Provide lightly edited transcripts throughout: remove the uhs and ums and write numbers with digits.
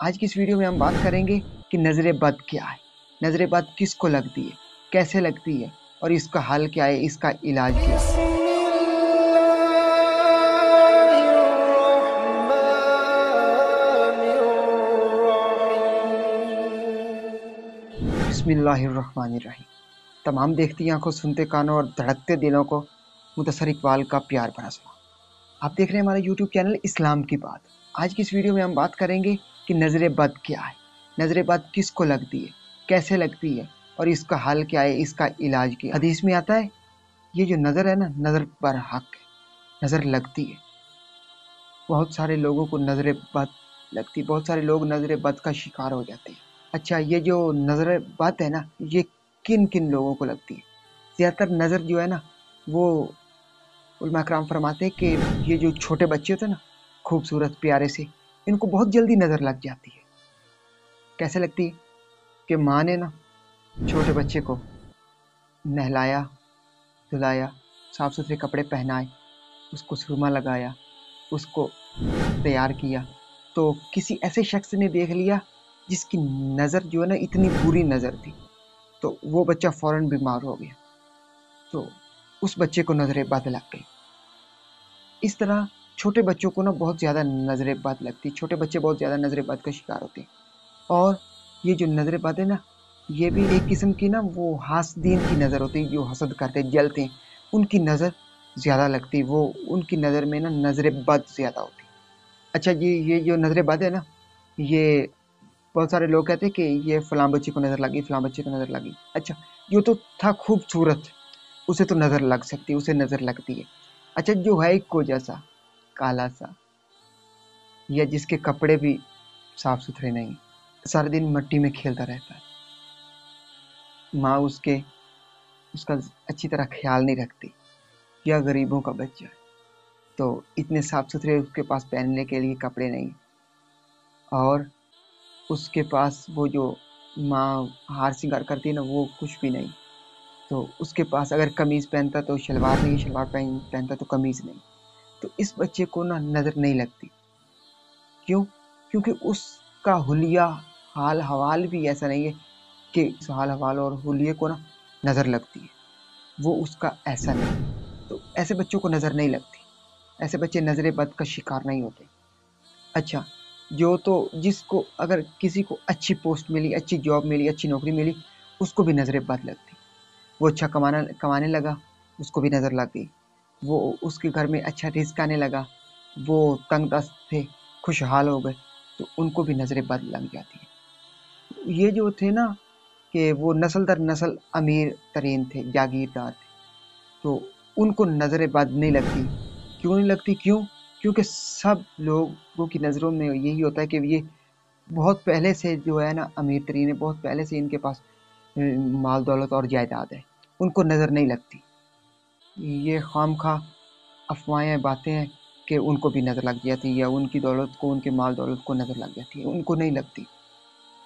आज की इस वीडियो में हम बात करेंगे कि नज़र बद क्या है, नज़र बद किसको लगती है, कैसे लगती है और इसका हल क्या है, इसका इलाज क्या है। बिस्मिल्लाहिर्रहमानिर्रहीम। तमाम देखती आंखों, सुनते कानों और धड़कते दिलों को मुदस्सर इकबाल का प्यार भरा सलाम। आप देख रहे हैं हमारा यूट्यूब चैनल इस्लाम की बात। आज की इस वीडियो में हम बात करेंगे कि नज़र बद क्या है, नज़र बद किसको लगती है, कैसे लगती है और इसका हल क्या है, इसका इलाज क्या है। हदीस में आता है ये जो नज़र है ना, नज़र पर हक है, नज़र लगती है। बहुत सारे लोगों को नज़र बद लगती है, बहुत सारे लोग नज़र बद का शिकार हो जाते हैं। अच्छा, ये जो नज़र बद है ना, ये किन किन लोगों को लगती है? ज़्यादातर नज़र जो है ना, वो उलमा कराम फरमाते हैं कि ये जो छोटे बच्चे होते हैं ना, खूबसूरत प्यारे से, इनको बहुत जल्दी नज़र लग जाती है। कैसे लगती है कि माँ ने ना छोटे बच्चे को नहलाया, धुलाया, साफ सुथरे कपड़े पहनाए, उसको सुरमा लगाया, उसको तैयार किया, तो किसी ऐसे शख्स ने देख लिया जिसकी नज़र जो है ना इतनी बुरी नज़र थी, तो वो बच्चा फ़ौरन बीमार हो गया, तो उस बच्चे को नज़र बद लग गई। इस तरह छोटे बच्चों को ना बहुत ज़्यादा नज़र बद लगती है, छोटे बच्चे बहुत ज़्यादा नज़र बद का शिकार होते हैं। और ये जो नज़र बद है ना, ये भी एक किस्म की ना वो हासदीन की नज़र होती है, जो हसद करते हैं, जलते हैं, उनकी नज़र ज़्यादा लगती है, वो उनकी नज़र में ना नज़र बद ज़्यादा होती है। अच्छा जी, ये जो नज़र बद है ना, ये बहुत सारे लोग कहते हैं कि ये फ़लाँ बच्चे को नज़र लगी, फ़लाँ बच्चे को नज़र लगी। अच्छा, जो तो था खूबसूरत, उसे तो नज़र लग सकती है, उसे नज़र लगती है। अच्छा, जो है इक्को जैसा, काला सा, या जिसके कपड़े भी साफ सुथरे नहीं, सारे दिन मट्टी में खेलता रहता है, माँ उसका अच्छी तरह ख्याल नहीं रखती, या गरीबों का बच्चा है, तो इतने साफ सुथरे उसके पास पहनने के लिए कपड़े नहीं, और उसके पास वो जो माँ हार श्रृंगार करती है ना, वो कुछ भी नहीं, तो उसके पास अगर कमीज़ पहनता तो शलवार नहीं, शलवार पहनता तो कमीज़ नहीं, तो इस बच्चे को ना नज़र नहीं लगती। क्यों? क्योंकि उसका हुलिया, हाल हवाल भी ऐसा नहीं है कि इस हाल हवाल और हुलिये को ना नज़र लगती है, वो उसका ऐसा नहीं है, तो ऐसे बच्चों को नज़र नहीं लगती, ऐसे बच्चे नज़र बद का शिकार नहीं होते। अच्छा, जो तो जिसको अगर किसी को अच्छी पोस्ट मिली, अच्छी जॉब मिली, अच्छी नौकरी मिली, उसको भी नज़र बद लगती, वो अच्छा कमाने लगा, उसको भी नज़र लग गई, वो उसके घर में अच्छा रिज़्क आने लगा, वो तंग दस्त थे, खुशहाल हो गए, तो उनको भी नज़र बद लग जाती है। ये जो थे ना कि वो नस्ल दर नस्ल अमीर तरीन थे, जागीरदार थे, तो उनको नज़र बद नहीं लगती। क्यों नहीं लगती? क्यों? क्योंकि सब लोगों की नज़रों में यही होता है कि ये बहुत पहले से जो है ना अमीर तरीन है, बहुत पहले से इनके पास माल दौलत और जायदाद है, उनको नज़र नहीं लगती। ये खामखा अफवाहें, बातें हैं कि उनको भी नज़र लग जाती है, या उनकी दौलत को, उनके माल दौलत को नज़र लग जाती है, उनको नहीं लगती।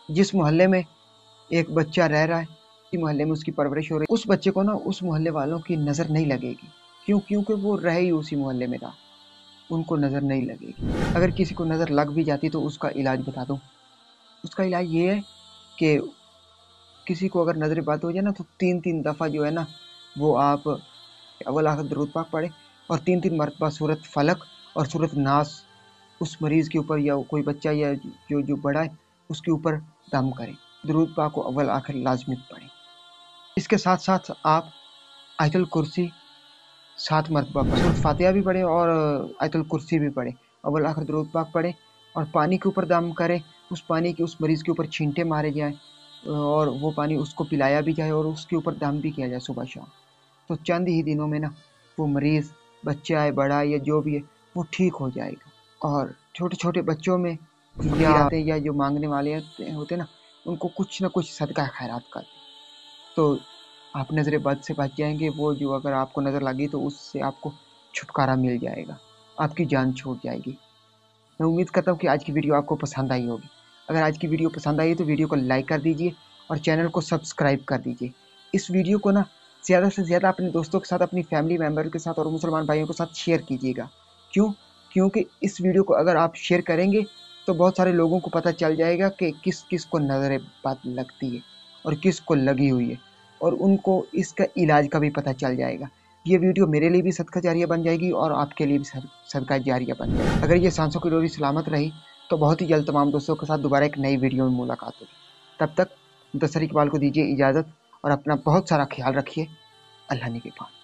जिस मोहल्ले में एक बच्चा रह रहा है, उसी मोहल्ले में उसकी परवरिश हो रही है, उस बच्चे को ना उस मोहल्ले वालों की नज़र नहीं लगेगी। क्यों? क्योंकि वो रहे ही उसी मोहल्ले में रहा, उनको नज़र नहीं लगेगी। अगर किसी को नज़र लग भी जाती तो उसका इलाज बता दूँ। उसका इलाज ये है कि किसी को अगर नज़र बद हो जाए ना, तो 3-3 दफ़ा जो है ना, वो आप अव्वल आखिर दरूद पाक पढ़े, और 3-3 मरतबा सूरत फलक और सूरत नास उस मरीज़ के ऊपर, या कोई बच्चा या जो बड़ा है उसके ऊपर दम करें। दरूद पाक को अव्वल आखिर लाज़मी पढ़ें। इसके साथ साथ आप आयतुल कुर्सी 7 मरतबा पढ़ें, सूरत फातिहा भी पढ़ें और आयतुल कुर्सी भी पढ़ें, अव्वल आखिर दरूद पाक पढ़ें, और पानी के ऊपर दम करें। उस पानी के उस मरीज़ के ऊपर छींटे मारे जाएँ, और वो पानी उसको पिलाया भी जाए, और उसके ऊपर दम भी किया जाए सुबह शाम। तो चंद ही दिनों में ना वो मरीज़, बच्चा है, बड़ा है, या जो भी है, वो ठीक हो जाएगा। और छोटे छोटे बच्चों में फ़कीर आते हैं, या जो मांगने वाले होते हैं ना, उनको कुछ ना कुछ सदका खैरात कर दें, तो आप नज़र बद से बच जाएंगे। वो जो अगर आपको नज़र लगी तो उससे आपको छुटकारा मिल जाएगा, आपकी जान छूट जाएगी। मैं उम्मीद करता हूँ कि आज की वीडियो आपको पसंद आई होगी। अगर आज की वीडियो पसंद आई तो वीडियो को लाइक कर दीजिए और चैनल को सब्सक्राइब कर दीजिए। इस वीडियो को ना ज़्यादा से ज़्यादा अपने दोस्तों के साथ, अपनी फैमिली मेम्बर के साथ और मुसलमान भाइयों के साथ शेयर कीजिएगा। क्यों? क्योंकि इस वीडियो को अगर आप शेयर करेंगे تو بہت سارے لوگوں کو پتہ چل جائے گا کہ کس کس کو نظر بد لگتی ہے اور کس کو لگی ہوئی ہے، اور ان کو اس کا علاج کا بھی پتہ چل جائے گا۔ یہ ویڈیو میرے لیے بھی صدقہ جاریہ بن جائے گی اور آپ کے لیے بھی صدقہ جاریہ بن جائے گی۔ اگر یہ سانسوں کی ڈوری سلامت رہی تو بہت ہی جلد تمام دوستوں کے ساتھ دوبارہ ایک نئی ویڈیو میں ملاقات ہوگی۔ تب تک مدثر اقبال کو دیجیے اجازت اور اپنا بہت سارا خیال رکھیے۔ اللہ نگہبان۔